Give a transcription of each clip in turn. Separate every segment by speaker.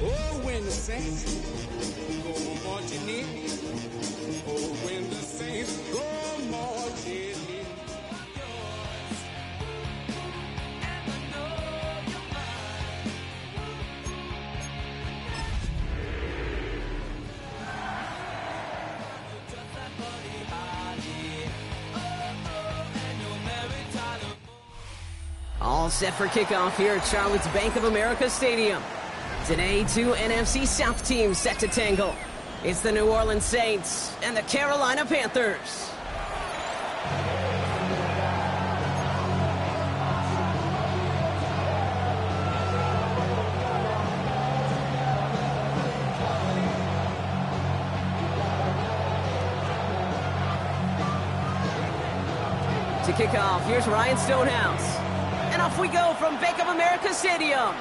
Speaker 1: Oh, when the saints go marching in. Oh, when the saints go marching in.
Speaker 2: All set for kickoff here at Charlotte's Bank of America Stadium. Today, two NFC South teams set to tangle. It's the New Orleans Saints and the Carolina Panthers. To kick off, here's Ryan Stonehouse. And off we go from Bank of America Stadium.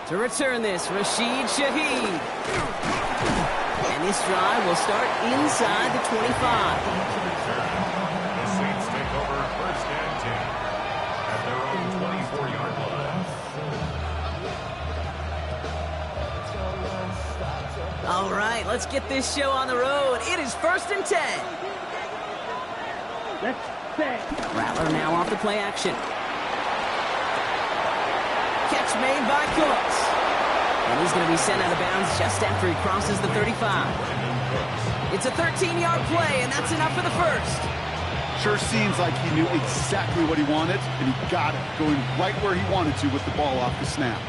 Speaker 2: To return this, Rashid Shaheed. And this drive will start inside the 25.
Speaker 3: The Saints take over first and 10 at their own 24-yard line.
Speaker 2: All right, let's get this show on the road. It is first and 10. Rattler now off the play action. Catch made by Cooks. And he's going to be sent out of bounds just after he crosses the 35. It's a 13-yard play, and that's enough for the first.
Speaker 4: Sure seems like he knew exactly what he wanted, and he got it, going right where he wanted to with the ball off the snap.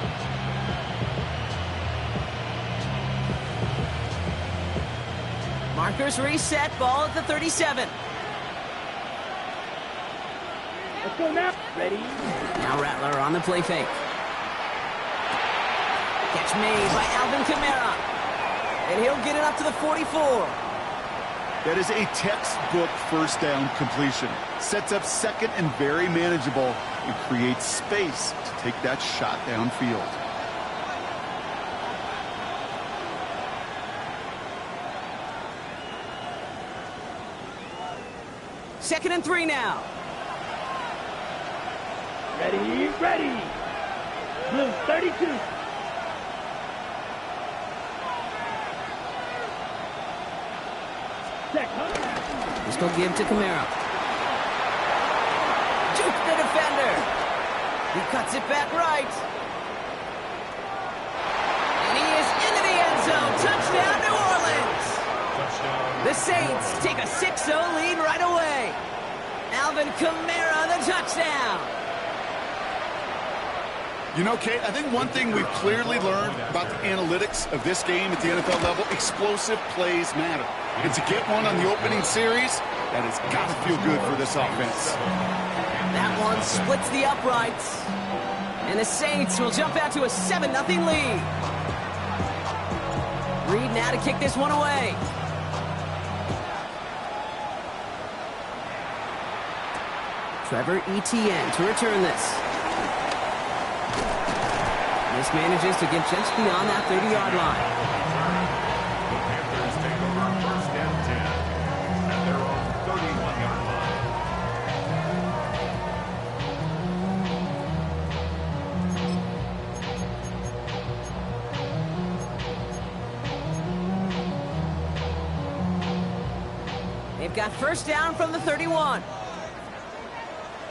Speaker 2: Markers reset, ball at the 37.
Speaker 5: Let's go now. Ready?
Speaker 2: Now Rattler on the play fake. Catch made by Alvin Kamara. And he'll get it up to the 44.
Speaker 4: That is a textbook first down completion. Sets up second and very manageable and creates space to take that shot downfield.
Speaker 2: Second and 3 now.
Speaker 5: Ready, ready. Blue 32.
Speaker 2: Let's go give to Kamara. Juke the defender. He cuts it back right. And he is into the end zone. Touchdown, New Orleans. The Saints take a 6-0 lead right away. Alvin Kamara, the touchdown.
Speaker 4: You know, Kate, I think one thing we've clearly learned about the analytics of this game at the NFL level, explosive plays matter. And to get one on the opening series, that has got to feel good for this offense.
Speaker 2: That one splits the uprights. And the Saints will jump out to a 7-0 lead. Reed now to kick this one away. Trevor Etienne to return this. This manages to get just beyond that 30-yard line.
Speaker 3: The Panthers take over first and 10 at their own 31-yard
Speaker 2: line. They've got first down from the 31.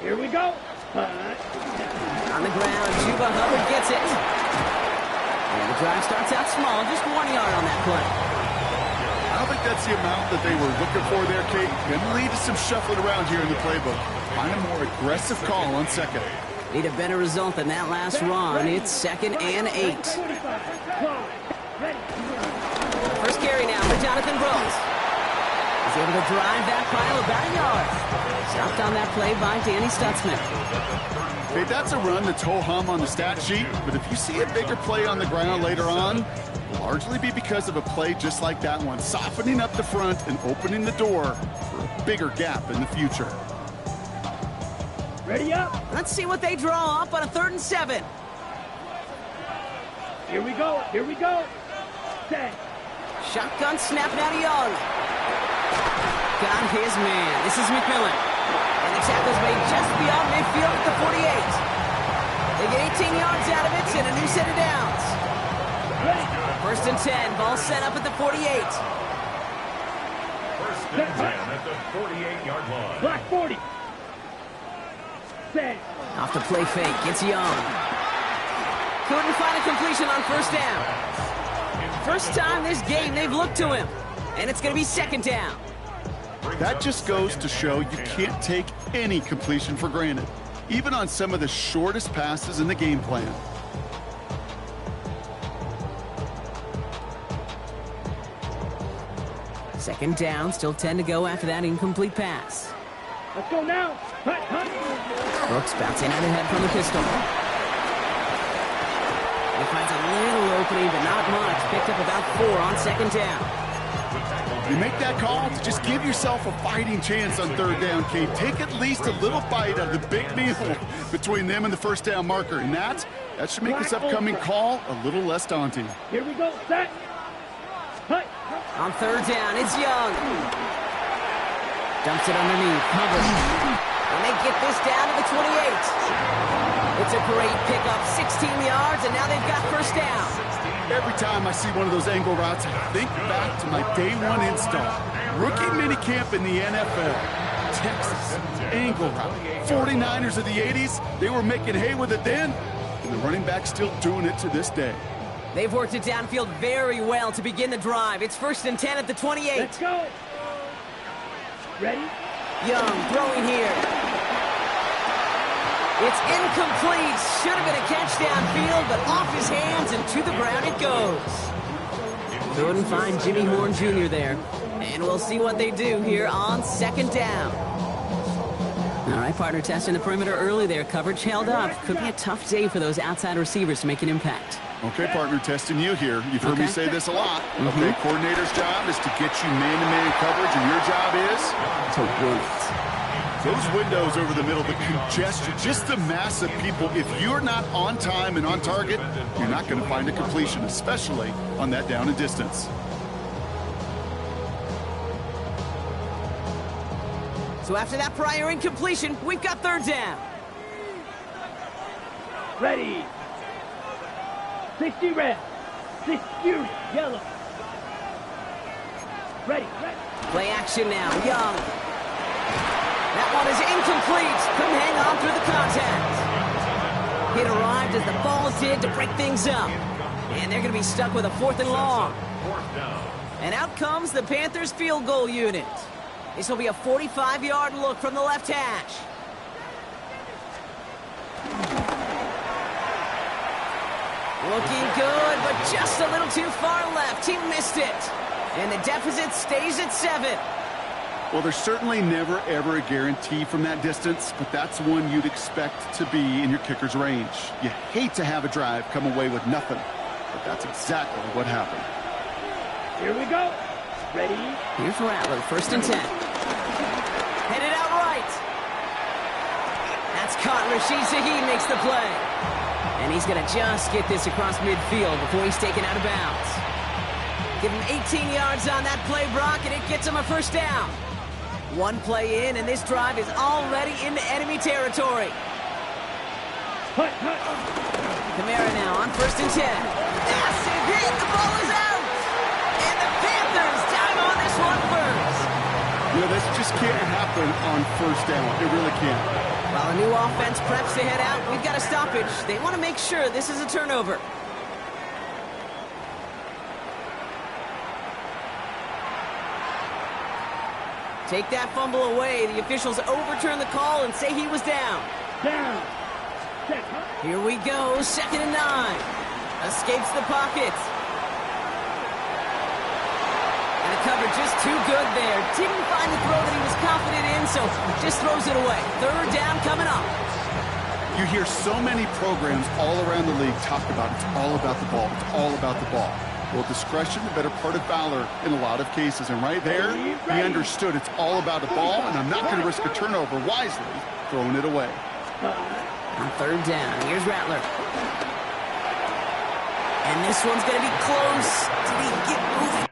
Speaker 5: Here we go.
Speaker 2: On the ground, Chuba Hubbard gets it. And the drive starts out small, just 1 yard on that play.
Speaker 4: I don't think that's the amount that they were looking for there, Kate. Going to lead to some shuffling around here in the playbook. Find a more aggressive call on second.
Speaker 2: Need a better result than that last run. It's 2nd and 8. First carry now for Jonathan Brooks. He's able to drive that pile about a yard. Stopped on that play by Danny Stutzman.
Speaker 4: Hey, that's a run that's ho-hum on the stat sheet, but if you see a bigger play on the ground later on, it'll largely be because of a play just like that one, softening up the front and opening the door for a bigger gap in the future.
Speaker 5: Ready up.
Speaker 2: Let's see what they draw up on a 3rd and 7.
Speaker 5: Here we go. Here we go. Set.
Speaker 2: Shotgun snap now to Young. Got his man. This is McMillan. And the tackle's made just beyond midfield at the 48. They get 15 yards out of it and a new set of downs. First and 10, ball set up at the 48.
Speaker 3: First and 10 at the 48-yard line.
Speaker 5: Black 40. Set.
Speaker 2: Off the play fake, it's Young. Couldn't find a completion on first down. First time this game they've looked to him. And it's going to be second down.
Speaker 4: That just goes to show you can't take any completion for granted, even on some of the shortest passes in the game plan.
Speaker 2: Second down, still 10 to go after that incomplete pass.
Speaker 5: Let's go now. Hut, hut.
Speaker 2: Brooks bouncing out ahead from the pistol. He finds a little opening, but not much. Picked up about 4 on second down.
Speaker 4: You make that call to just give yourself a fighting chance on third down, Kate. Take at least a little bite of the big meal between them and the first down marker. And that should make this upcoming call a little less daunting.
Speaker 5: Here we go. Set. Hut.
Speaker 2: On third down, it's Young. Dumps it underneath, covered. And they get this down to the 28. It's a great pickup, 16 yards, and now they've got first down.
Speaker 4: Every time I see one of those angle routes, I think back to my day one install. Rookie minicamp in the NFL. Texas, angle route. 49ers of the 80s, they were making hay with it then, and the running back's still doing it to this day.
Speaker 2: They've worked it downfield very well to begin the drive. It's first and 10 at the 28.
Speaker 5: Let's go. Ready?
Speaker 2: Young throwing here. It's incomplete. Should have been a catch downfield, but off his hands and to the ground it goes. Couldn't find Jimmy Horn Jr. there. And we'll see what they do here on second down. All right, partner, testing the perimeter early there. Coverage held up. Could be a tough day for those outside receivers to make an impact.
Speaker 4: Okay, partner, testing you here. You've heard me say this a lot. Okay, coordinator's job is to get you man-to-man coverage, and your job is
Speaker 2: to win it.
Speaker 4: those windows over the middle, the congestion, just the mass of people. If you're not on time and on target, you're not going to find a completion, especially on that down and distance.
Speaker 2: So after that prior incompletion, we've got third down.
Speaker 5: Ready. 60 red. 60 yellow. Ready.
Speaker 2: Play action now. Young. That one is incomplete. Couldn't hang on through the contact. It arrived as the ball did to break things up. And they're going to be stuck with a 4th and long. And out comes the Panthers field goal unit. This will be a 45-yard look from the left hash. Looking good, but just a little too far left. He missed it. And the deficit stays at 7.
Speaker 4: Well, there's certainly never, ever a guarantee from that distance, but that's one you'd expect to be in your kicker's range. You hate to have a drive come away with nothing, but that's exactly what happened.
Speaker 5: Here we go. Ready?
Speaker 2: Here's Rattler, 1st and 10. Headed out right. That's caught. Rashid Shaheed makes the play. And he's going to just get this across midfield before he's taken out of bounds. Give him 18 yards on that play, Brock, and it gets him a first down. One play in, and this drive is already into enemy territory. Kamara now on 1st and 10. Massive hit. The ball is out. And the Panthers down on this one first.
Speaker 4: You know, this just can't happen on first down. It really can't.
Speaker 2: While a new offense preps to head out, we've got a stoppage. They want to make sure this is a turnover. Take that fumble away. The officials overturn the call and say he was down.
Speaker 5: Down.
Speaker 2: Here we go, 2nd and 9. Escapes the pocket. And the cover just too good there. Didn't find the throw that he was confident in, so just throws it away. 3rd down coming up.
Speaker 4: You hear so many programs all around the league talk about it's all about the ball. It's all about the ball. Well, discretion, the better part of valor in a lot of cases. And right there, he understood it's all about the ball, and I'm not going to risk a turnover wisely, throwing it away.
Speaker 2: On 3rd down, here's Rattler. And this one's going to be close. Did he get moving?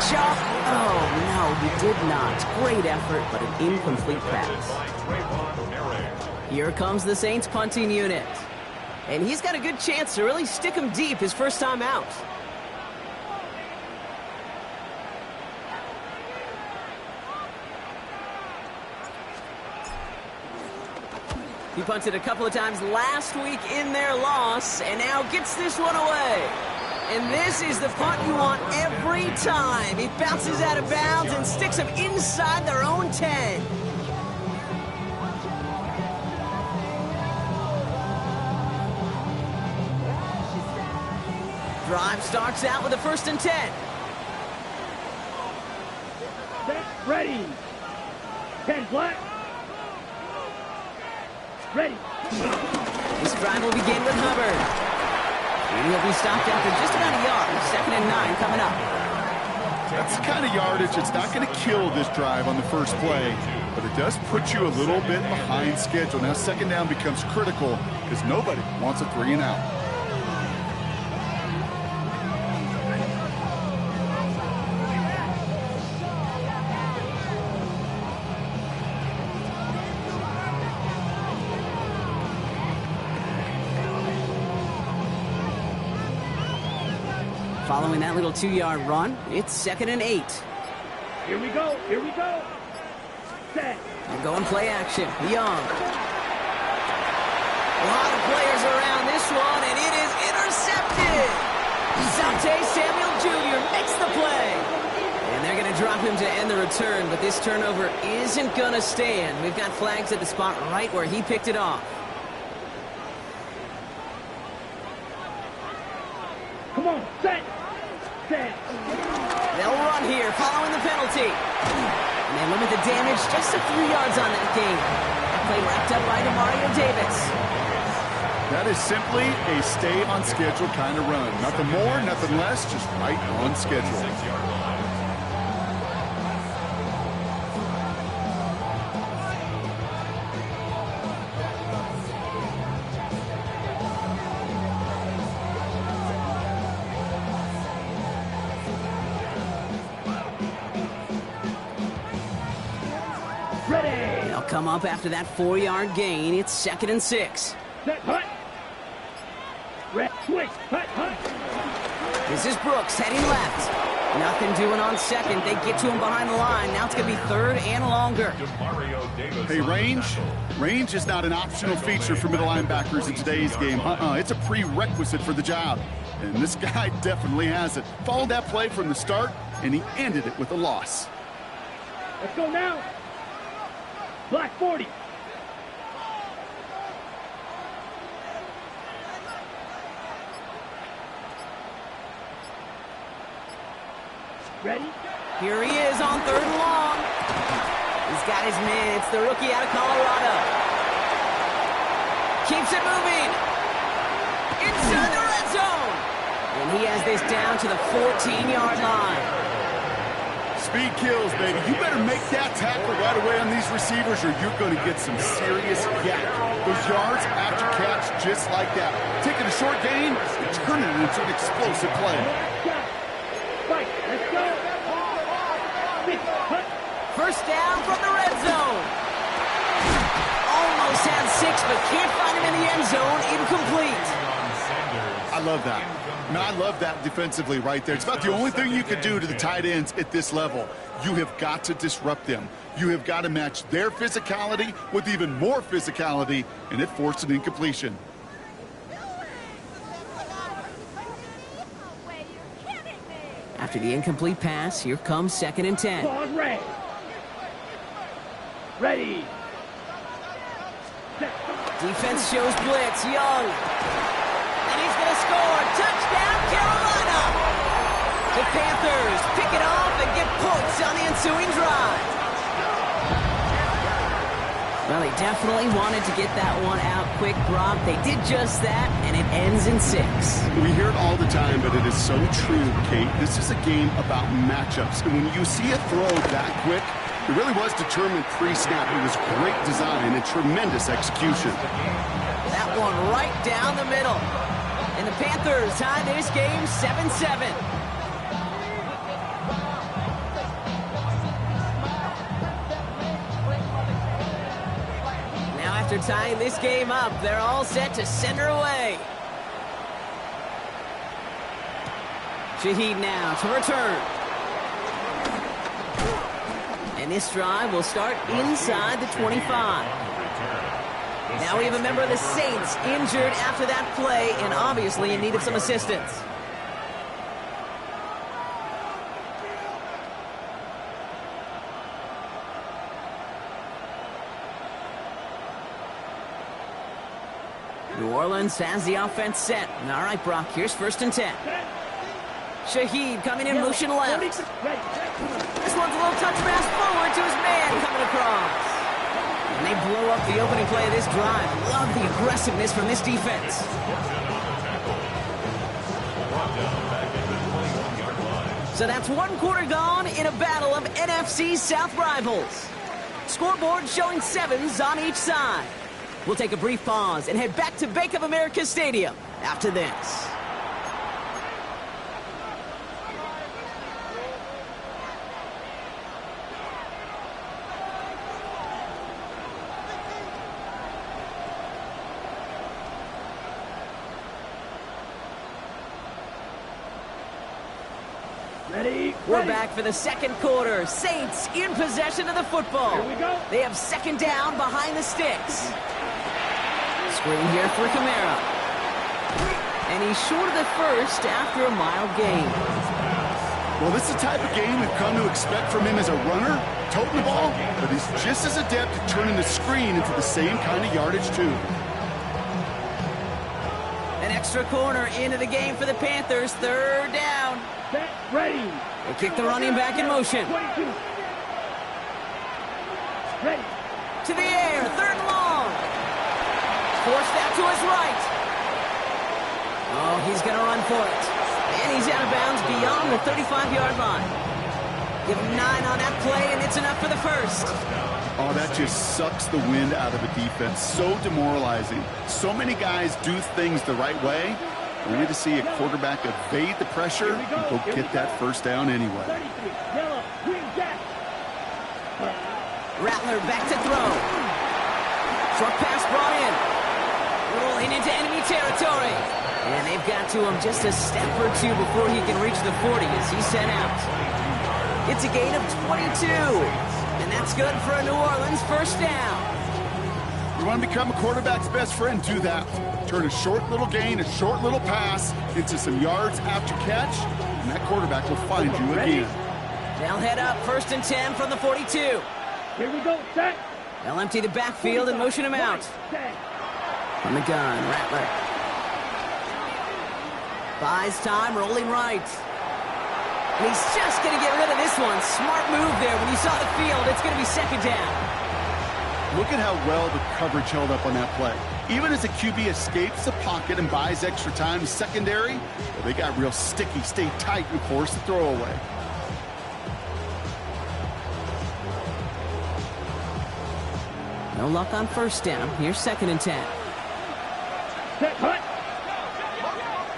Speaker 2: shot. Oh, no, he did not. Great effort, but an incomplete pass. Here comes the Saints punting unit. And he's got a good chance to really stick him deep his first time out. He punted a couple of times last week in their loss, and now gets this one away. And this is the punt you want every time. He bounces out of bounds and sticks them inside their own 10. Drive starts out with a 1st and 10.
Speaker 5: Set, ready. 10 flat. Ready.
Speaker 2: This drive will begin with Hubbard. And he'll be stopped after just about a yard. 2nd and 9 coming up.
Speaker 4: That's the kind of yardage. It's not going to kill this drive on the first play, but it does put you a little bit behind schedule. Now 2nd down becomes critical because nobody wants a 3 and out.
Speaker 2: Following that little 2-yard run, it's 2nd and 8.
Speaker 5: Here we go. Here we go. Set.
Speaker 2: They're going play action. Young. A lot of players around this one, and it is intercepted. Sante Samuel Jr. makes the play. And they're going to drop him to end the return, but this turnover isn't going to stand. We've got flags at the spot right where he picked it off.
Speaker 5: Come on. Set. Set.
Speaker 2: They'll run here following the penalty. And they limit the damage just to 3 yards on that game. Play wrapped up by Demario Davis.
Speaker 4: That is simply a stay on schedule kind of run. Nothing more, nothing less, just right on schedule.
Speaker 5: Ready.
Speaker 2: They'll come up after that 4-yard gain. It's 2nd and 6.
Speaker 5: Set. Hut. Red. Switch. Hut. Hut.
Speaker 2: This is Brooks heading left. Nothing doing on 2nd. They get to him behind the line. Now it's going to be 3rd and longer.
Speaker 4: Hey, range is not an optional feature for middle linebackers in today's game. It's a prerequisite for the job. And this guy definitely has it. Followed that play from the start, and he ended it with a loss.
Speaker 5: Let's go now. Black 40. Ready?
Speaker 2: Here he is on 3rd and long. He's got his man. It's the rookie out of Colorado. Keeps it moving. Inside the red zone. And he has this down to the 14-yard line.
Speaker 4: Speed kills, baby. You better make that tackle right away on these receivers or you're going to get some serious yak. Those yards after catch just like that. Taking a short gain and turning it into an explosive play.
Speaker 5: Fight. Let's go. Six. Hut.
Speaker 2: 1st down from the red zone. Almost had 6, but can't find him in the end zone. Incomplete.
Speaker 4: I love that. I love that defensively right there. It's about the only thing you could do to the tight ends at this level. You have got to disrupt them. You have got to match their physicality with even more physicality, and it forced an incompletion.
Speaker 2: After the incomplete pass, here comes 2nd and 10.
Speaker 5: Pause. Red. Ready. Set.
Speaker 2: Defense shows blitz. Young. And he's going to score. Touchdown, Carolina. The Panthers pick it off and get points on the ensuing drive. Well, they definitely wanted to get that one out quick, Brock. They did just that, and it ends in 6.
Speaker 4: We hear it all the time, but it is so true, Kate. This is a game about matchups. And when you see a throw that quick, it really was determined pre-snap. It was great design and tremendous execution.
Speaker 2: That one right down the middle. And the Panthers tie this game 7-7. after tying this game up, they're all set to send her away. Shaheed now to return. And this drive will start inside the 25. Now we have a member of the Saints injured after that play and obviously in need of some assistance. New Orleans has the offense set. All right, Brock, here's 1st and 10. Shaheed coming in motion left. This one's a little touch pass forward to his man coming across. And they blow up the opening play of this drive. Love the aggressiveness from this defense. So that's 1 quarter gone in a battle of NFC South rivals. Scoreboard showing 7s on each side. We'll take a brief pause and head back to Bank of America Stadium after this.
Speaker 5: Ready?
Speaker 2: We're back for the 2nd quarter. Saints in possession of the football.
Speaker 5: Here we go.
Speaker 2: They have 2nd down behind the sticks. Screen here for Kamara. And he's short of the 1st after a mild gain.
Speaker 4: Well, this is the type of game we've come to expect from him as a runner, toting the ball, but he's just as adept at turning the screen into the same kind of yardage, too.
Speaker 2: An extra corner into the game for the Panthers. 3rd down.
Speaker 5: Set, ready.
Speaker 2: They kick the running back in motion.
Speaker 5: 22. Ready.
Speaker 2: To the air. 3rd and long. Forced out to his right. Oh, he's going to run for it. And he's out of bounds beyond the 35-yard line. Give him 9 on that play, and it's enough for the 1st.
Speaker 4: Oh, that just sucks the wind out of a defense. So demoralizing. So many guys do things the right way, only to see a quarterback evade the pressure and go get that 1st down anyway.
Speaker 5: 33. Yellow. Green jack.
Speaker 2: Rattler back to throw. Short pass brought in. Rolling into enemy territory. And they've got to him just a step or 2 before he can reach the 40 as he's sent out. It's a gain of 22. And that's good for a New Orleans 1st down.
Speaker 4: You want to become a quarterback's best friend, do that. Turn a short little gain, a short little pass into some yards after catch, and that quarterback will find you again.
Speaker 2: They'll head up 1st and 10 from the 42.
Speaker 5: Here we go. Set.
Speaker 2: They'll empty the backfield and motion him out.
Speaker 5: Set.
Speaker 2: From the gun, Rattler. Buys time, rolling right. And he's just going to get rid of this one. Smart move there. When you saw the field, it's going to be 2nd down.
Speaker 4: Look at how well the coverage held up on that play. Even as the QB escapes the pocket and buys extra time to secondary, well, they got real sticky, stay tight, and force the throwaway.
Speaker 2: No luck on 1st down. Here's 2nd and 10.
Speaker 5: Set. Hut.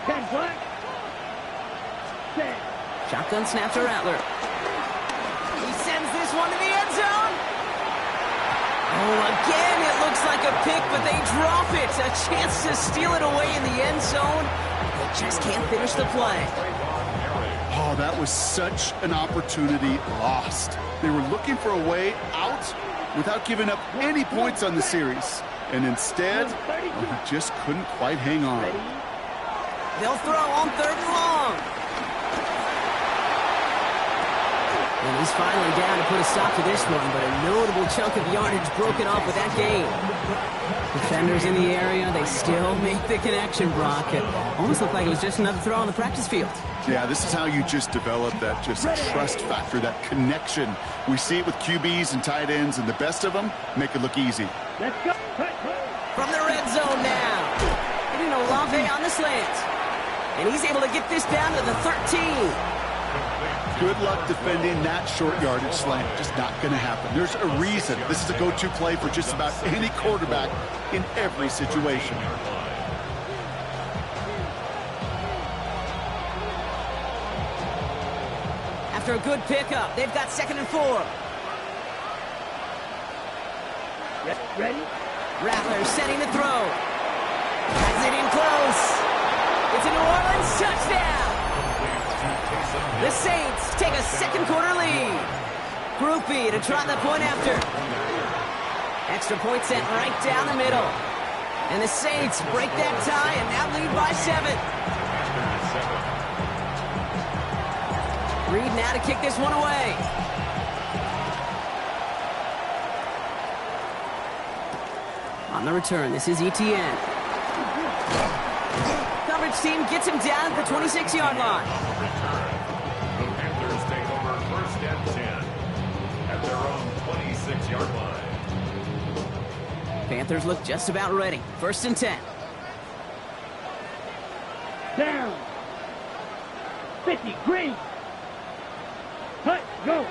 Speaker 5: 10 black. Set.
Speaker 2: Shotgun snap to Rattler. He sends this one to the end zone. Oh, again, it looks like a pick, but they drop it. A chance to steal it away in the end zone. They just can't finish the play.
Speaker 4: Oh, that was such an opportunity lost. They were looking for a way out without giving up any points on the series. And instead, well, he just couldn't quite hang on.
Speaker 2: They'll throw on 3rd and long. And he's finally down to put a stop to this one, but a notable chunk of yardage broken off with that gain. Defenders in the area, they still make the connection, Brock. It almost looked like it was just another throw on the practice field.
Speaker 4: Yeah, this is how you just develop that just trust factor, that connection. We see it with QBs and tight ends, and the best of them make it look easy.
Speaker 5: Let's go.
Speaker 2: From the red zone now. Getting Olave on the slant. And he's able to get this down to the 13.
Speaker 4: Good luck defending that short yardage slant. Just not going to happen. There's a reason. This is a go-to play for just about any quarterback in every situation.
Speaker 2: After a good pickup, they've got 2nd and 4.
Speaker 5: Ready?
Speaker 2: Rattler setting the throw. Has it in close. It's a New Orleans touchdown. The Saints take a second quarter lead. Groupie to try the point after. Extra point sent right down the middle. And the Saints break that tie and now lead by 7. Reed now to kick this one away. On the return, this is Etienne. Coverage team gets him down at the 26-yard line.
Speaker 3: The Panthers take over first and 10 at their own 26-yard line.
Speaker 2: Panthers look just about ready. First and 10.
Speaker 5: Down. 50, green. Cut, go.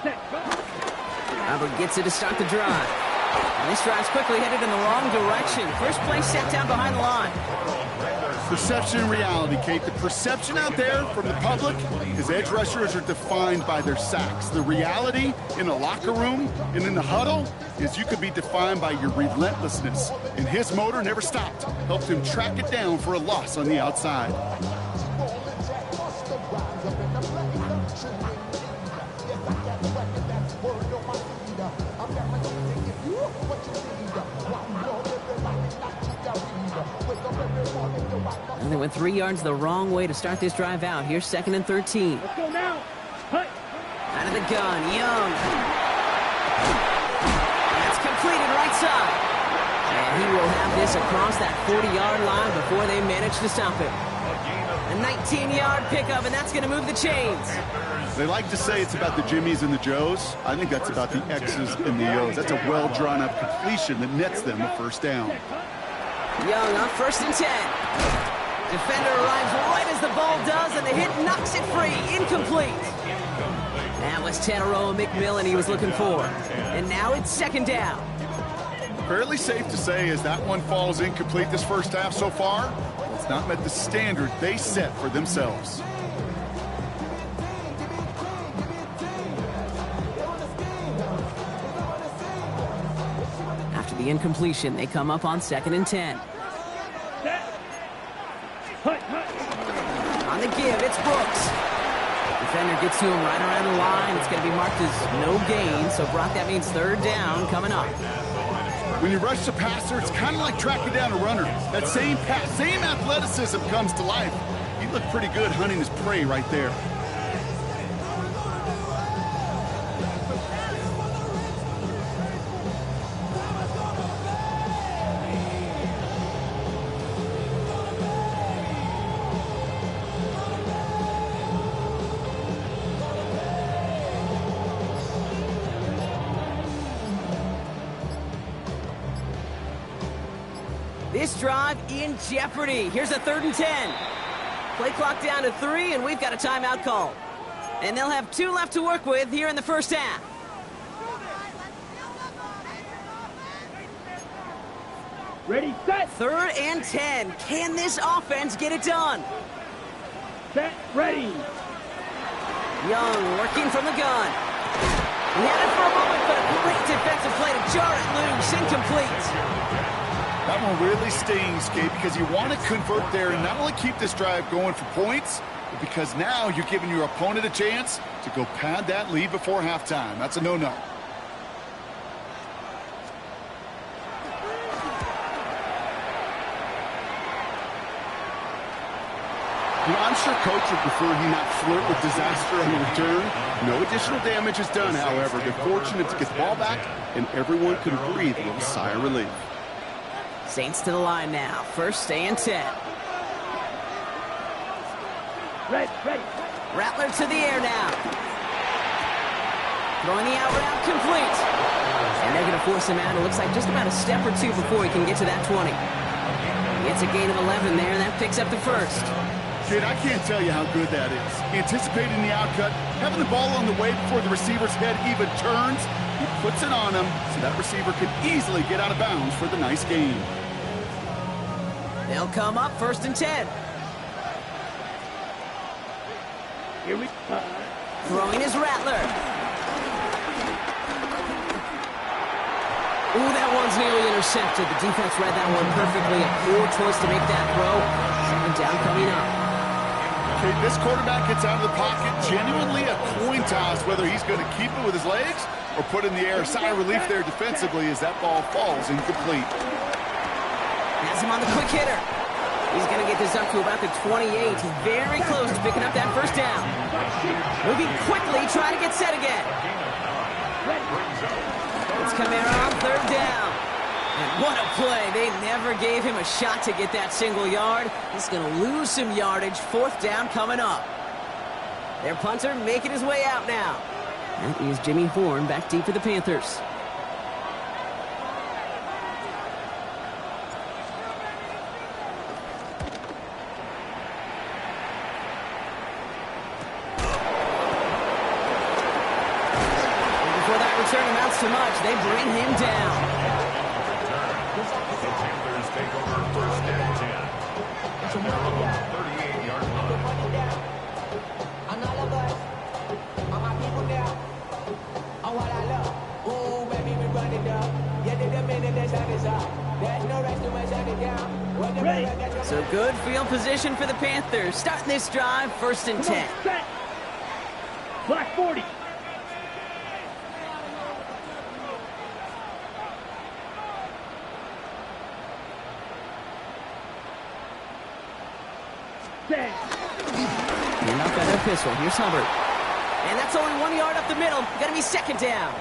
Speaker 5: Set, go.
Speaker 2: Albert gets it to start the drive. And this drive's quickly headed in the wrong direction. First play set down behind the line.
Speaker 4: Perception and reality, Kate. The perception out there from the public is edge rushers are defined by their sacks. The reality in the locker room and in the huddle is you could be defined by your relentlessness. And his motor never stopped. Helped him track it down for a loss on the outside.
Speaker 2: And they went 3 yards the wrong way to start this drive out. Here's second and 13.
Speaker 5: Let's go now. Cut.
Speaker 2: Out of the gun, Young. That's completed right side. And he will have this across that 40-yard line before they manage to stop him. A 19-yard pickup, and that's going to move the chains.
Speaker 4: They like to say it's about the Jimmies and the Joes. I think that's about the X's and the O's. That's a well-drawn-up completion that nets them a first down.
Speaker 2: Young on first and 10. Defender arrives right as the ball does, and the hit knocks it free. Incomplete. That was Tanaroa McMillan he was looking for. And now it's second down.
Speaker 4: Fairly safe to say as that one falls incomplete this first half so far, it's not met the standard they set for themselves.
Speaker 2: After the incompletion, they come up on second and 10. On the give, it's Brooks. Defender gets to him right around the line. It's going to be marked as no gain. So, Brock, that means third down coming up.
Speaker 4: When you rush the passer, it's kind of like tracking down a runner. That same pass, same athleticism comes to life. He looked pretty good hunting his prey right there.
Speaker 2: This drive in jeopardy. Here's a third and 10. Play clock down to 3, and we've got a timeout call. And they'll have 2 left to work with here in the first half.
Speaker 5: Ready, set.
Speaker 2: Third and 10. Can this offense get it done?
Speaker 5: Set, ready.
Speaker 2: Young working from the gun. He had it for a moment, but a great defensive play to jar it loose. Incomplete.
Speaker 4: That one really stings, Kate, because you want to convert there and not only keep this drive going for points, but because now you're giving your opponent a chance to go pad that lead before halftime. That's a no-no. You know, I'm sure Coach would prefer he not flirt with disaster on the return. No additional damage is done, however. They're fortunate to get the ball back, and everyone can breathe a little sigh of relief.
Speaker 2: Saints to the line now. First and 10.
Speaker 5: Ready.
Speaker 2: Rattler to the air now. Throwing the out route complete. And they're going to force him out. It looks like just about a step or two before he can get to that 20. He gets a gain of 11 there, and that picks up the first.
Speaker 4: Kid, I can't tell you how good that is. Anticipating the outcut, having the ball on the way before the receiver's head even turns, he puts it on him so that receiver can easily get out of bounds for the nice gain.
Speaker 2: They'll come up first and 10.
Speaker 5: Here we go.
Speaker 2: Throwing is Rattler. Ooh, that one's intercepted. The defense read that one perfectly. A poor choice to make that throw. Second down coming up.
Speaker 4: Okay, this quarterback gets out of the pocket. Genuinely a coin toss whether he's going to keep it with his legs or put in the air. Sigh of relief there defensively as that ball falls incomplete.
Speaker 2: Has him on the quick hitter. He's going to get this up to about the 28. Very close to picking up that first down. Moving quickly, trying to get set again. It's Kamara on third down. And what a play. They never gave him a shot to get that single yard. He's going to lose some yardage. Fourth down coming up. Their punter making his way out now. That is Jimmy Horn back deep for the Panthers. Before that return amounts to much, they bring him down.
Speaker 3: The Panthers take over first and 10. At their own 38-yard line.
Speaker 2: So good field position for the Panthers. Starting this drive, first and 10.
Speaker 5: Set. Black 40.
Speaker 2: And up by their pistol. Here's Hubbard. And that's only 1 yard up the middle. Gonna be second down.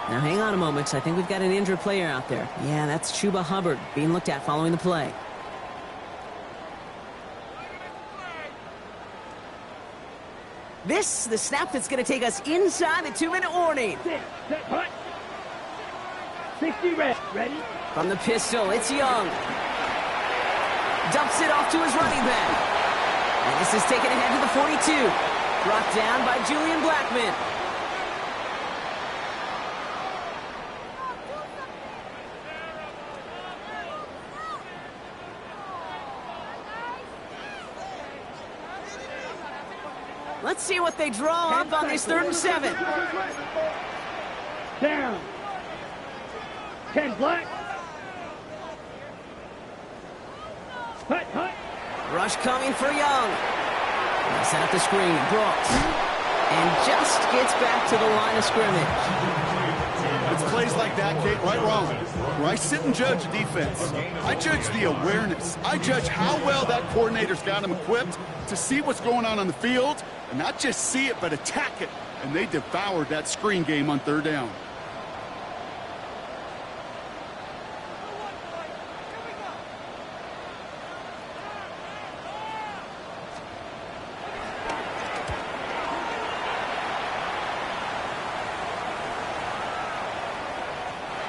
Speaker 2: Now hang on a moment. I think we've got an injured player out there. Yeah, that's Chuba Hubbard being looked at following the play. This, the snap that's gonna take us inside the 2-minute warning.
Speaker 5: Set, hut. 60 red. Ready?
Speaker 2: From the pistol, it's Young. Dumps it off to his running back. And this is taken ahead to the 42. Brought down by Julian Blackman. Let's see what they draw up on this 3rd and 7.
Speaker 5: Down. 10 black. Hut.
Speaker 2: Rush coming for Young. They set up the screen. Brooks. And just gets back to the line of scrimmage.
Speaker 4: It's plays like that, Kate, right wrong. Where I sit and judge defense. I judge the awareness. I judge how well that coordinator's got him equipped to see what's going on the field, and not just see it, but attack it. And they devoured that screen game on 3rd down.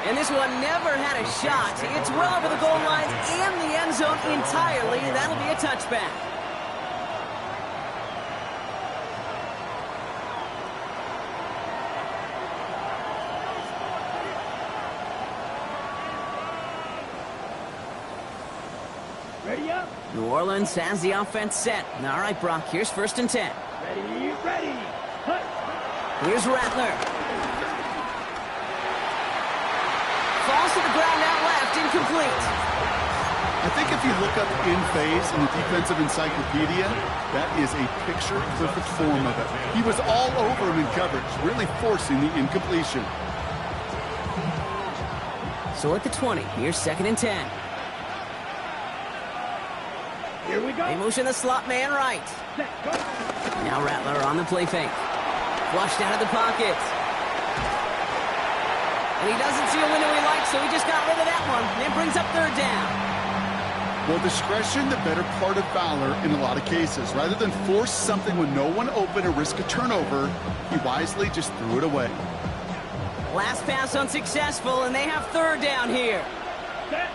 Speaker 2: And this one never had a shot. It's well over the goal line and the end zone entirely, and that'll be a touchback.
Speaker 5: Ready up.
Speaker 2: New Orleans has the offense set. All right, Brock, here's 1st and 10.
Speaker 5: Ready. Hut.
Speaker 2: Here's Rattler. Falls to the ground out left, incomplete.
Speaker 4: I think if you look up in phase in the defensive encyclopedia, that is a picture-perfect form of it. He was all over him in coverage, really forcing the incompletion.
Speaker 2: So at the 20, here's 2nd and 10.
Speaker 5: Here we go.
Speaker 2: They motion the slot man right.
Speaker 5: Set, go.
Speaker 2: Now Rattler on the play fake. Flushed out of the pocket. And he doesn't see a window he likes, so he just got rid of that one. And it brings up 3rd down.
Speaker 4: Well, discretion, the better part of valor in a lot of cases. Rather than force something when no one open or risk a turnover, he wisely just threw it away.
Speaker 2: Last pass unsuccessful, and they have 3rd down here.
Speaker 5: Set.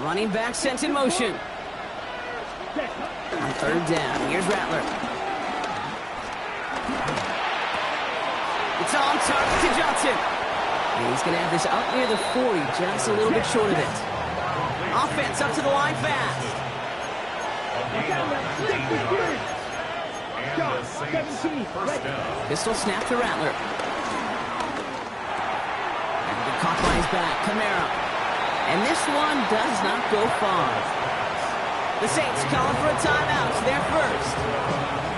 Speaker 2: Running back sent in motion.
Speaker 5: Set.
Speaker 2: On 3rd down, here's Rattler. It's on target to Johnson. And he's going to have this up near the 40, just a little bit short of it. Offense up to the line fast.
Speaker 3: And the Saints first down.
Speaker 2: Pistol snap to Rattler. And caught by his back. Kamara. And this one does not go far. The Saints calling for a timeout. It's their first.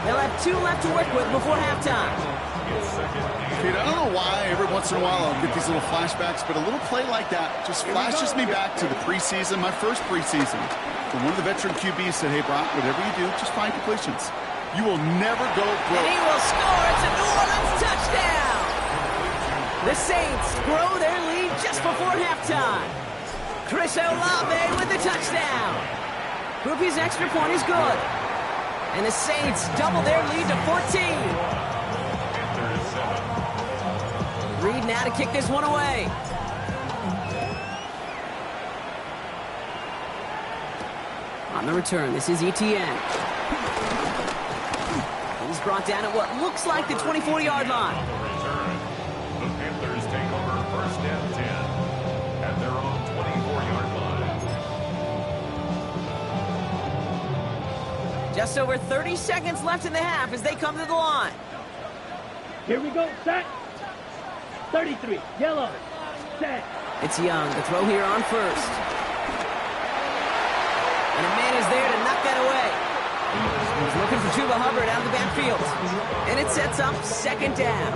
Speaker 2: They'll have 2 left to work with before halftime.
Speaker 4: Kate, I don't know why every once in a while I'll get these little flashbacks, but a little play like that just flashes me back to the preseason, my first preseason. When one of the veteran QBs said, hey, Brock, whatever you do, just find completions. You will never go broke.
Speaker 2: And he will score. It's a New Orleans touchdown. The Saints grow their lead just before halftime. Chris Olave with the touchdown. Groupie's extra point is good. And the Saints double their lead to 14. Reed now to kick this one away. On the return, this is Etienne. He's brought down at what looks like the 24-yard line.
Speaker 3: The Panthers take over first and 10 at their own 24-yard line.
Speaker 2: Just over 30 seconds left in the half as they come to the line.
Speaker 5: Here we go, set. 33, yellow, set.
Speaker 2: It's Young, the throw here on first. And a man is there to knock that away. He's looking for Chuba Hubbard out of the backfield. And it sets up second down.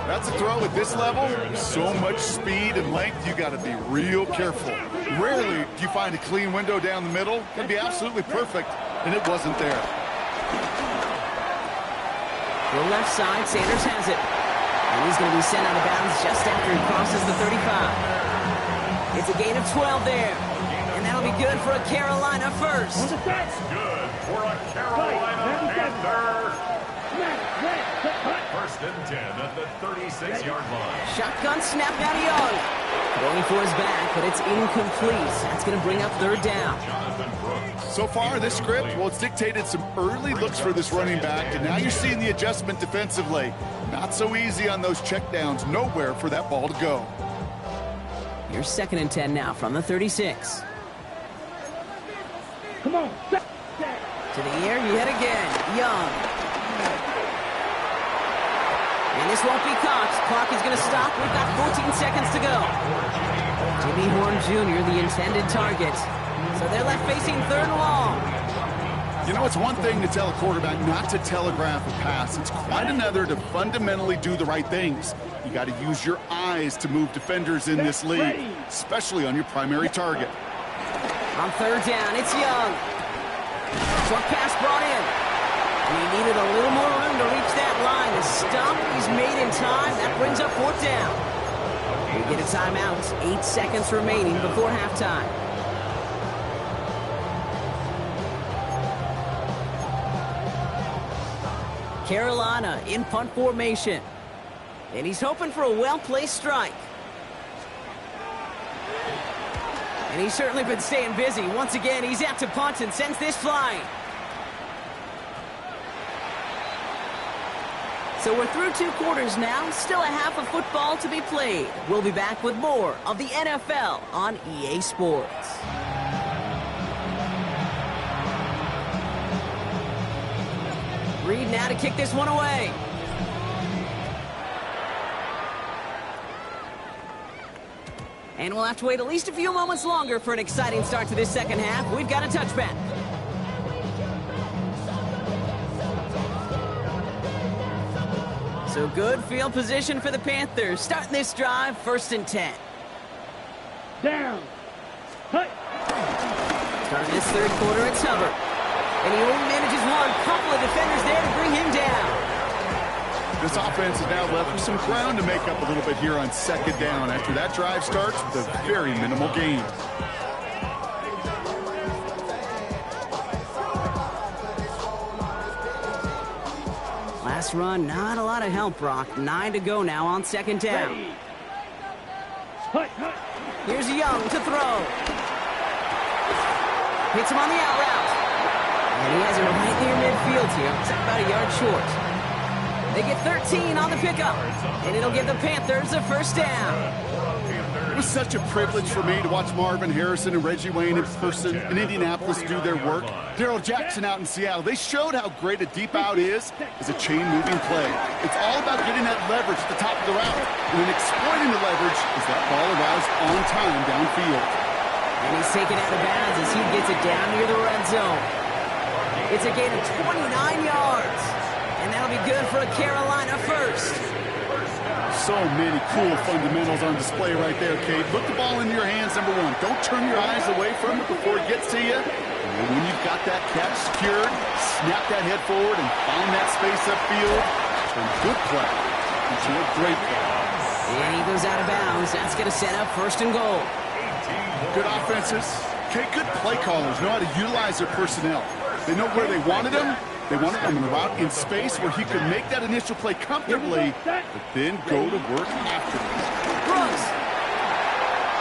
Speaker 4: That's a throw at this level. So much speed and length, you got to be real careful. Rarely do you find a clean window down the middle. It can be absolutely perfect, and it wasn't there.
Speaker 2: To the left side, Sanders has it. And he's going to be sent out of bounds just after he crosses the 35. It's a gain of 12 there. And that'll be good for a Carolina first.
Speaker 3: That's good for a Carolina Panther. First and 10 at the 36-yard line.
Speaker 2: Shotgun snap out of Young. Going for his back, but it's incomplete. That's going to bring up third down.
Speaker 4: So far, this script, well, it's dictated some early looks for this running back, and now you're seeing the adjustment defensively. Not so easy on those checkdowns. Nowhere for that ball to go.
Speaker 2: Here's second and 10 now from the 36.
Speaker 5: Come on, set.
Speaker 2: To the air yet again. Young. And this won't be caught. Clock is going to stop. We've got 14 seconds to go. Jimmy Horn Jr., the intended target. So they're left facing third and long.
Speaker 4: You know, it's one thing to tell a quarterback not to telegraph a pass. It's quite another to fundamentally do the right things. You got to use your eyes to move defenders in this league, especially on your primary target.
Speaker 2: On third down, it's Young. Short pass brought in. And he needed a little more room to reach that line. The stop he's made in time. That brings up fourth down. We get a timeout. 8 seconds remaining before halftime. Carolina in punt formation. And he's hoping for a well-placed strike. And he's certainly been staying busy. Once again, he's out to punt and sends this flying. So we're through 2 quarters now. Still a half of football to be played. We'll be back with more of the NFL on EA Sports. Reed now to kick this one away. And we'll have to wait at least a few moments longer for an exciting start to this second half. We've got a touchback. So good field position for the Panthers. Starting this drive, first and 10.
Speaker 5: Down. Hut.
Speaker 2: Starting this third quarter, it's Hubbard. And he only manages one. Couple of defenders there to bring him down.
Speaker 4: This offense has now left some ground to make up a little bit here on second down after that drive starts with a very minimal gain.
Speaker 2: Last run, not a lot of help, Brock. 9 to go now on second down.
Speaker 5: Hut, hut.
Speaker 2: Here's Young to throw. Hits him on the out route. And he has it right near midfield here. It's about a yard short. They get 13 on the pickup. And it'll give the Panthers a first down.
Speaker 4: It was such a privilege for me to watch Marvin Harrison and Reggie Wayne in person in Indianapolis do their work. Darrell Jackson out in Seattle. They showed how great a deep out is as a chain-moving play. It's all about getting that leverage at the top of the route. And then exploiting the leverage as that ball arrives scores on time downfield.
Speaker 2: And he's taken out of bounds as he gets it down near the red zone. It's a gain of 29 yards. And that'll be good for a Carolina first.
Speaker 4: So many cool fundamentals on display right there, Kate. Put the ball into your hands, number one. Don't turn your eyes away from it before it gets to you. And when you've got that catch secured, snap that head forward and find that space upfield. Turn good play into a great play.
Speaker 2: And he goes out of bounds. That's going to set up first and goal.
Speaker 4: Good offenses. Okay, good play callers know how to utilize their personnel. They know where they wanted them. They wanted him to route in space where he could make that initial play comfortably, but then go to work after it.
Speaker 2: Brooks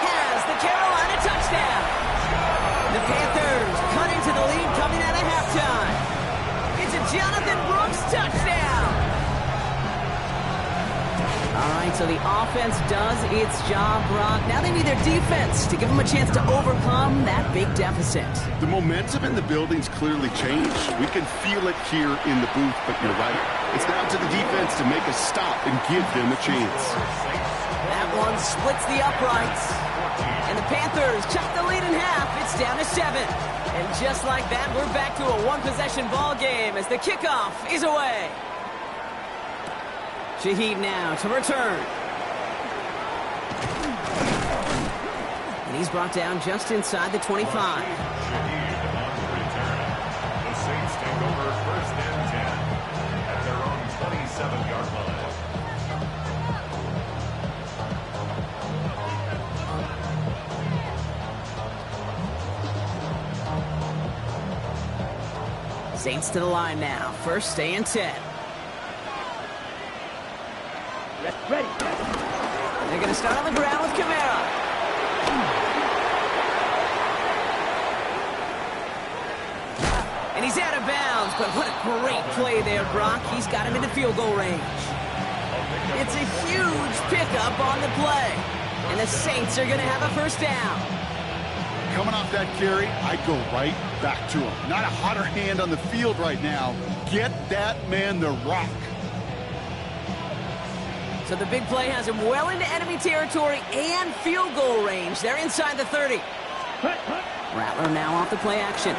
Speaker 2: has the Carolina touchdown. The Panthers cut into the lead coming out of halftime. It's a Jonathan Brooks touchdown. All right, so the offense does its job, Brock. Now they need their defense to give them a chance to overcome that big deficit.
Speaker 4: The momentum in the building's clearly changed. We can feel it here in the booth, but you're right. It's down to the defense to make a stop and give them a chance.
Speaker 2: That one splits the uprights. And the Panthers cut the lead in half. It's down to 7. And just like that, we're back to a one-possession ball game as the kickoff is away. Shaheed now to return. And he's brought down just inside the 25.
Speaker 3: Shaheed on the return. The Saints take over first and 10 at their own 27-yard line.
Speaker 2: Saints to the line now. First and 10.
Speaker 5: Ready.
Speaker 2: They're going to start on the ground with Kamara. And he's out of bounds, but what a great play there, Brock. He's got him into field goal range. It's a huge pickup on the play. And the Saints are going to have a first down.
Speaker 4: Coming off that carry, I'd go right back to him. Not a hotter hand on the field right now. Get that man the rock.
Speaker 2: So the big play has him well into enemy territory and field goal range. They're inside the 30. Rattler now off the play action.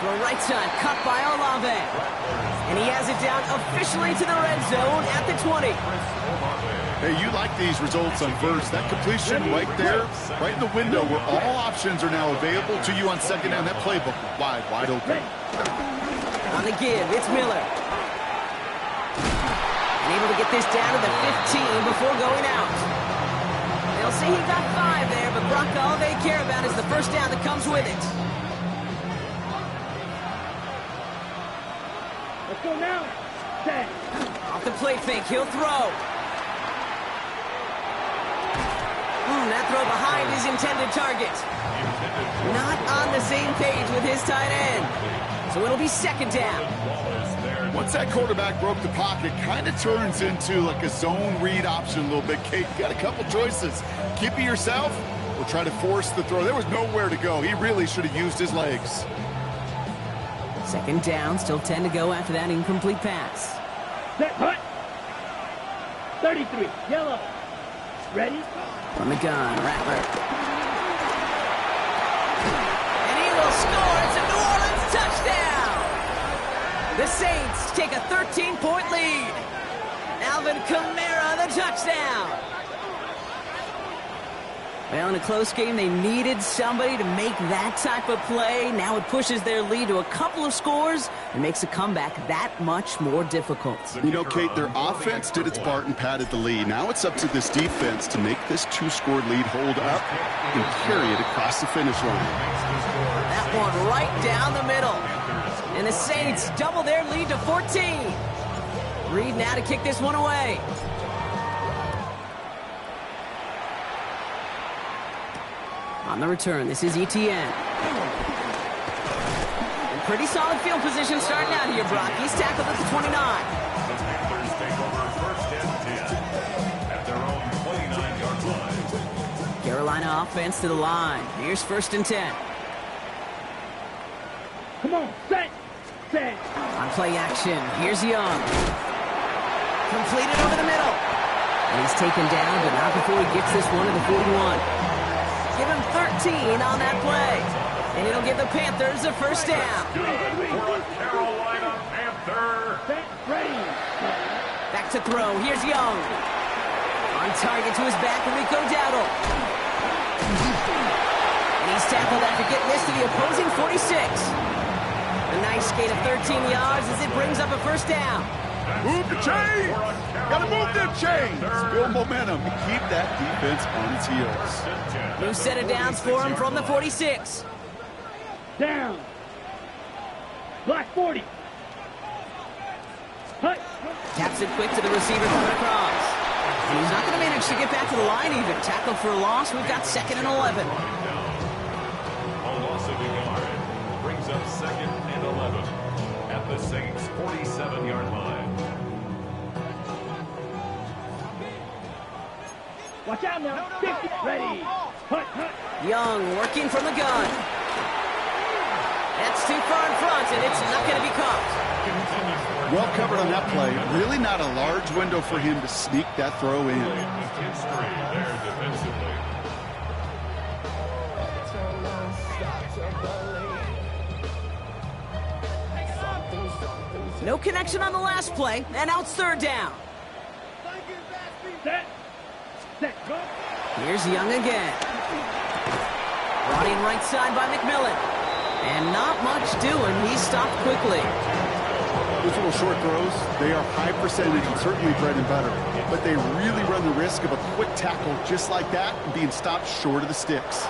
Speaker 2: To the right side, cut by Olave. And he has it down officially to the red zone at the 20.
Speaker 4: Hey, you like these results on first. That completion right there, right in the window where all options are now available to you on second down. That playbook wide open.
Speaker 2: On the give, it's Miller. And able to get this down to the 15 before going out. They'll see he got 5 there, but Brock, all they care about is the first down that comes with it.
Speaker 5: Let's go now. 10.
Speaker 2: Off the play fake, he'll throw. That throw behind his intended target. Not on the same page with his tight end. So it'll be second down.
Speaker 4: Once that quarterback broke the pocket, kind of turns into like a zone read option a little bit. Kate, you got a couple choices. Keep it yourself or try to force the throw. There was nowhere to go. He really should have used his legs.
Speaker 2: Second down, still 10 to go after that incomplete pass.
Speaker 5: Set, hut. 33, yellow. Ready?
Speaker 2: From the gun, Rattler. And he will score. It's a New Orleans touchdown. The Saints take a 13-point lead. Alvin Kamara, the touchdown. Well, in a close game, they needed somebody to make that type of play. Now it pushes their lead to a couple of scores and makes a comeback that much more difficult.
Speaker 4: You know, Kate, their offense did its part and padded the lead. Now it's up to this defense to make this 2-score lead hold up and carry it across the finish line.
Speaker 2: That one right down the middle. And the Saints double their lead to 14. Reed now to kick this one away. On the return, this is Etienne. And pretty solid field position starting out here, Brock. He's tackled at the 29.
Speaker 3: The Panthers take over first and 10 at their own 29-yard line.
Speaker 2: Carolina offense to the line. Here's first and 10.
Speaker 5: Come on, set.
Speaker 2: On play action, here's Young. Completed over the middle. And he's taken down, but not before he gets this one to the 41. Give him 13 on that play. And it'll give the Panthers a first down.
Speaker 3: For a Carolina Panther.
Speaker 5: Ready.
Speaker 2: Back to throw. Here's Young. On target to his back, Rico Dowdle. And he's tackled after getting this to the opposing 46. A nice skate of 13 yards as it brings up a first down.
Speaker 4: Move the chains! Gotta move them chains! Build momentum and keep that defense on its heels.
Speaker 2: New set of downs for him from the 46.
Speaker 5: Down. Black 40. Hut.
Speaker 2: Taps it quick to the receiver coming across. And he's not going to manage to get back to the line even. Tackled for a loss. We've got 2nd and 11.
Speaker 3: A loss of a yard brings up 2nd and 11 at the Saints' 47-yard line.
Speaker 5: Watch out now. 50. Ready. Hut.
Speaker 2: Young working from the gun. That's too far in front, and it's not going to be caught.
Speaker 4: Well covered on that play. Really not a large window for him to sneak that throw in.
Speaker 3: History there defensively.
Speaker 2: No connection on the last play, and now it's 3rd down.
Speaker 5: Set. Set. Go.
Speaker 2: Here's Young again. Brought in right side by McMillan. And not much doing. He stopped quickly.
Speaker 4: Those little short throws, they are high percentage and certainly bread and butter. But they really run the risk of a quick tackle just like that and being stopped short of the sticks.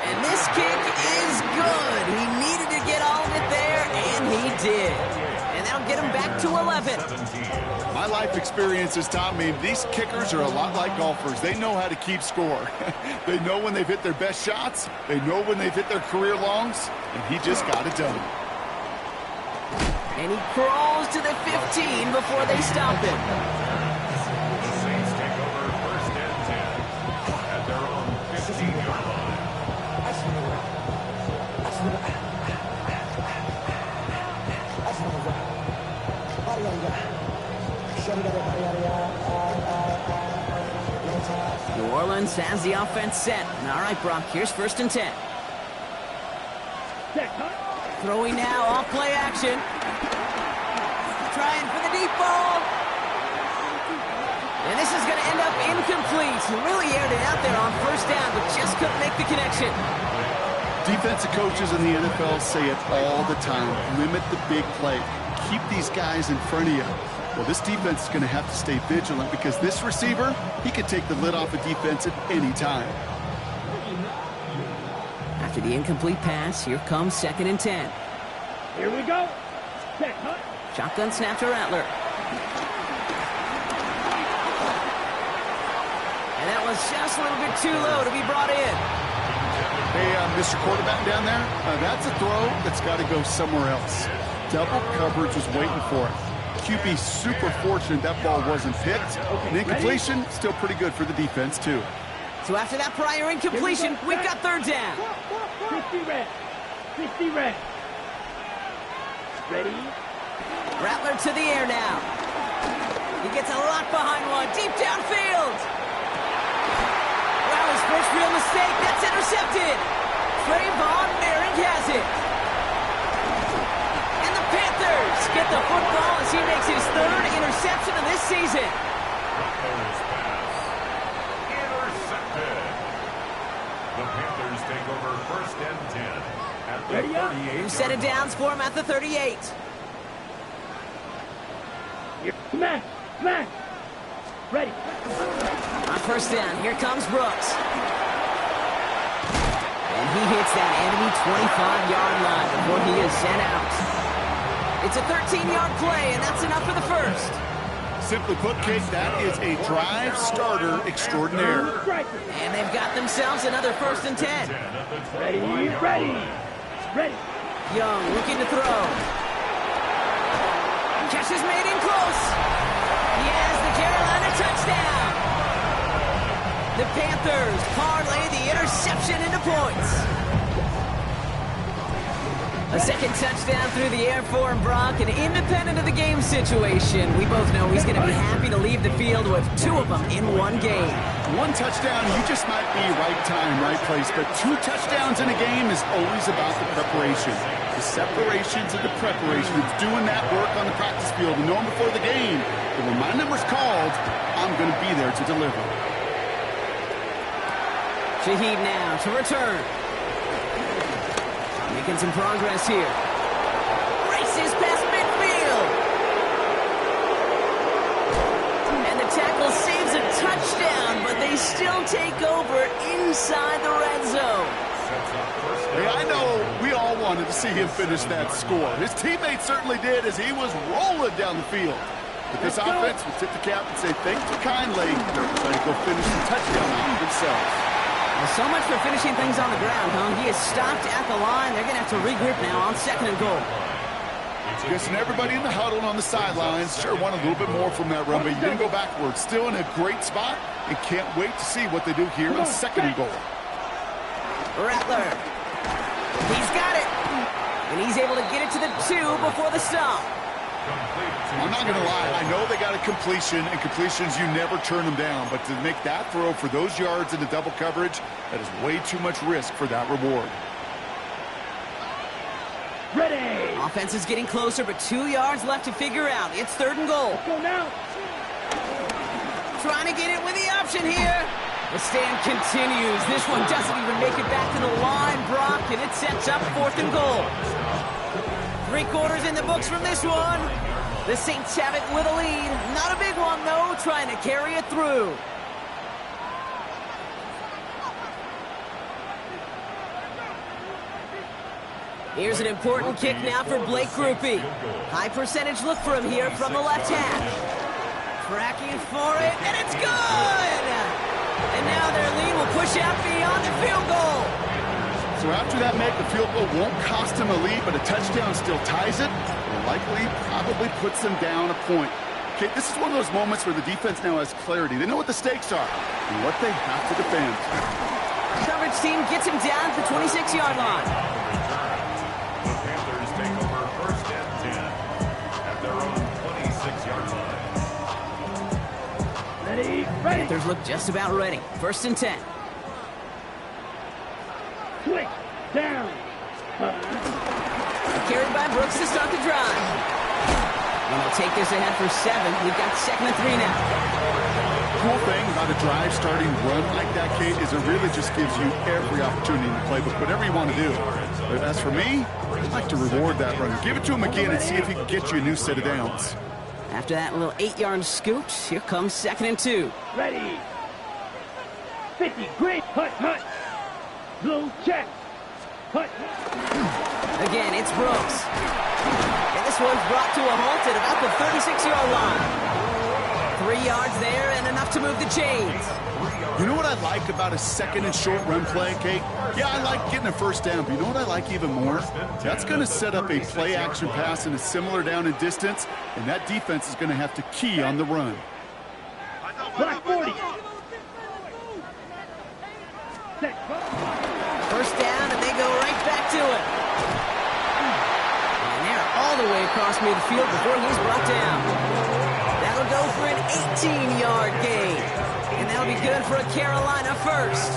Speaker 2: And this kick is good. He needed to get all of it there, and he did. And that'll get him back to 11.
Speaker 4: My life experience has taught me these kickers are a lot like golfers. They know how to keep score. They know when they've hit their best shots. They know when they've hit their career longs. And he just got it done.
Speaker 2: And he crawls to the 15 before they stop him.
Speaker 3: The Saints take over 1st and 10 at their own 15-yard line.
Speaker 2: New Orleans has the offense set. All right, Brock, here's 1st and 10.
Speaker 5: Set. Hut.
Speaker 2: Throwing now, off play action. Trying for the deep ball. And this is going to end up incomplete. He really aired it out there on 1st down, but just couldn't make the connection.
Speaker 4: Defensive coaches in the NFL say it all the time. Limit the big play. Keep these guys in front of you. Well, this defense is going to have to stay vigilant because this receiver, he can take the lid off a defense at any time.
Speaker 2: After the incomplete pass, here comes 2nd and 10.
Speaker 5: Here we go. Set. Hut.
Speaker 2: Shotgun snap to Rattler. And that was just a little bit too low to be brought in.
Speaker 4: Hey, Mr. Quarterback down there, that's a throw that's got to go somewhere else. Double coverage was waiting for it. QB super fortunate that ball wasn't picked. And incompletion, still pretty good for the defense, too.
Speaker 2: So after that prior incompletion, we've got 3rd down.
Speaker 5: 50 red. 50 red. Ready.
Speaker 2: Rattler to the air now. He gets a lot behind one, deep downfield. Wow, his first real mistake, that's intercepted. Trayvon Merrick has it. And the Panthers get the football as he makes his 3rd interception of this season.
Speaker 3: Rattler's pass. Intercepted. The Panthers take over 1st and 10 at the 38.
Speaker 2: New set of downs for him at the 38.
Speaker 5: Smash. Smash. Ready.
Speaker 2: On 1st down, here comes Brooks. And he hits that enemy 25-yard line before he is sent out. It's a 13-yard play, and that's enough for the 1st.
Speaker 4: Simply put, Kate, that is a drive starter extraordinaire.
Speaker 2: And they've got themselves another 1st and 10.
Speaker 5: Ready. Ready. Ready.
Speaker 2: Young looking to throw. Catch is made in close. He has the Carolina touchdown. The Panthers parlay the interception into points. A second touchdown through the air for him, Brock, and independent of the game situation, we both know he's going to be happy to leave the field with 2 of them in one game.
Speaker 4: 1 touchdown, you just might be right time, right place, but 2 touchdowns in a game is always about the preparation. The separations and the preparation. It's doing that work on the practice field and knowing before the game that when my number's called, I'm going to be there to deliver.
Speaker 2: Shaheed now to return. Making some progress here. Races past midfield. And the tackle saves a touchdown, but they still take over inside the red zone.
Speaker 4: Hey, I know we all wanted to see him finish that score. His teammates certainly did as he was rolling down the field. But this offense will tip the cap and say thank you kindly. They're trying to go finish the touchdown off themselves.
Speaker 2: Well, so much for finishing things on the ground, huh? He is stopped at the line. They're going to have to regroup now on 2nd and goal.
Speaker 4: Guessing everybody in the huddle on the sidelines sure want a little bit more from that run, but you didn't go backwards. Still in a great spot and can't wait to see what they do here on 2nd and goal.
Speaker 2: Rattler. He's got it. And he's able to get it to the 2 before the stop.
Speaker 4: I'm not going to lie. I know they got a completion, and completions, you never turn them down. But to make that throw for those yards in the double coverage, that is way too much risk for that reward.
Speaker 5: Ready.
Speaker 2: Offense is getting closer, but 2 yards left to figure out. It's 3rd and goal.
Speaker 5: Go now.
Speaker 2: Trying to get it with the option here. The stand continues. This one doesn't even make it back to the line, Brock, and it sets up 4th and goal. 3 quarters in the books from this one. The Saints have it with a lead. Not a big one, though, trying to carry it through. Here's an important kick now for Blake Grupe. High percentage look for him here from the left hash. Tracking for it, and it's good! And now their lead will push out beyond the field goal.
Speaker 4: So after that make, the field goal won't cost them a lead, but a touchdown still ties it. Likely, probably puts them down a point. Okay, this is one of those moments where the defense now has clarity. They know what the stakes are and what they have to defend.
Speaker 2: Coverage team gets him down at the 26-yard line.
Speaker 3: The Panthers take over 1st and 10 at their own 26-yard line.
Speaker 5: Ready.
Speaker 2: Panthers look just about ready. 1st and 10.
Speaker 5: Switch. Down.
Speaker 2: Carried by Brooks to start the drive. And they'll take this ahead for 7. We've got 2nd and 3 now.
Speaker 4: Cool thing about a drive starting run like that, Kate, is it really just gives you every opportunity in the playbook, whatever you want to do. But as for me, I'd like to reward that run. Give it to him again and see if he can get you a new set of downs.
Speaker 2: After that little 8-yard scoot, here comes 2nd and 2.
Speaker 5: Ready. 50. Great. Hut. Blue check. Hut.
Speaker 2: Again, it's Brooks. And this one's brought to a halt at about the 36-yard line. 3 yards there and enough to move the chains.
Speaker 4: You know what I like about a 2nd and short run play, Kate? Yeah, I like getting a 1st down, but you know what I like even more? That's going to set up a play-action pass in a similar down and distance, and that defense is going to have to key on the run.
Speaker 5: Black 40.
Speaker 2: 1st down, and they go right back to it. And they're all the way across midfield before he's brought down. That'll go for an 18-yard gain. And that'll be good for a Carolina 1st.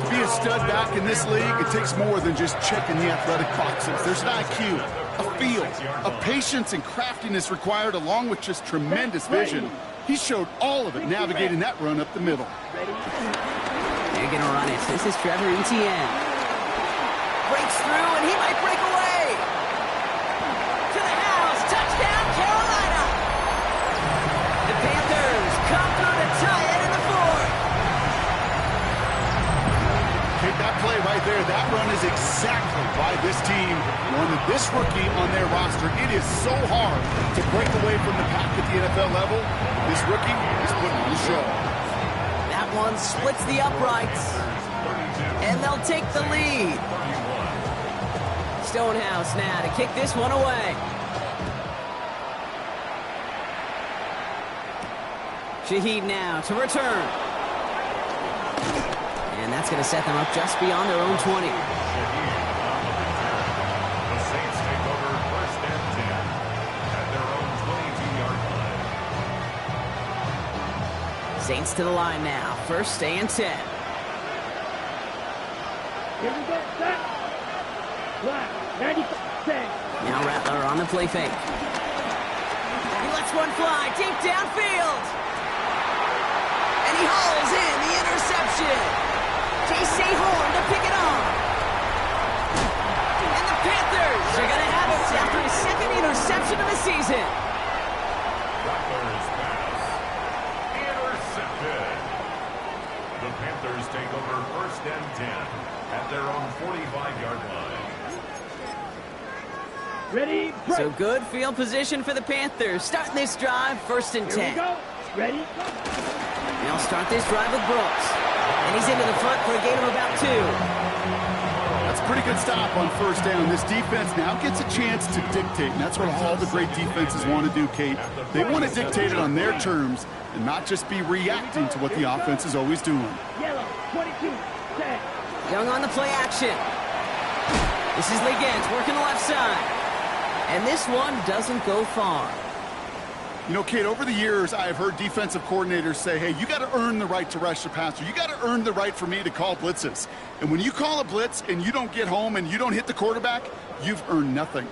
Speaker 4: To be a stud back in this league, it takes more than just checking the athletic boxes. There's an IQ, a feel, a patience and craftiness required, along with just tremendous vision. He showed all of it navigating that run up the middle.
Speaker 2: They're going to run it. This is Trevor Etienne. Breaks through, and he might break away. To the house. Touchdown, Carolina. The Panthers come through to tie it in the 4th.
Speaker 4: Take that play right there. That run is exactly why this team wanted this rookie on their roster. It is so hard to break away from the pack at the NFL level. This rookie is putting on the show.
Speaker 2: That one splits the uprights. And they'll take the lead. Stonehouse now to kick this one away. Shaheed now to return. And that's going to set them up just beyond their own 20. Saints to the line now. First and 10.
Speaker 5: Here we go. Set. Black. 95.
Speaker 2: Now Rattler on the play fake. He lets one fly deep downfield. And he hauls in the interception. J.C. Horn to pick it off. And the Panthers are going to have it after his second interception of the season.
Speaker 3: Rattler's pass. Intercepted. The Panthers take over first and 10 at their own 45-yard line.
Speaker 5: Ready, break.
Speaker 2: So good field position for the Panthers. Starting this drive, first and 10.
Speaker 5: Here we go. Ready, go.
Speaker 2: They'll start this drive with Brooks. And he's into the front for a gain of about 2.
Speaker 4: That's a pretty good stop on first down. This defense now gets a chance to dictate, and that's what all the great defenses want to do, Kate. They want to dictate it on their terms and not just be reacting to what the offense is always doing.
Speaker 5: Yellow. 22. Set.
Speaker 2: Young on the play action. This is Legans working the left side. And this one doesn't go far.
Speaker 4: You know, Kate, over the years, I've heard defensive coordinators say, hey, you got to earn the right to rush the passer. You got to earn the right for me to call blitzes. And when you call a blitz and you don't get home and you don't hit the quarterback, you've earned nothing.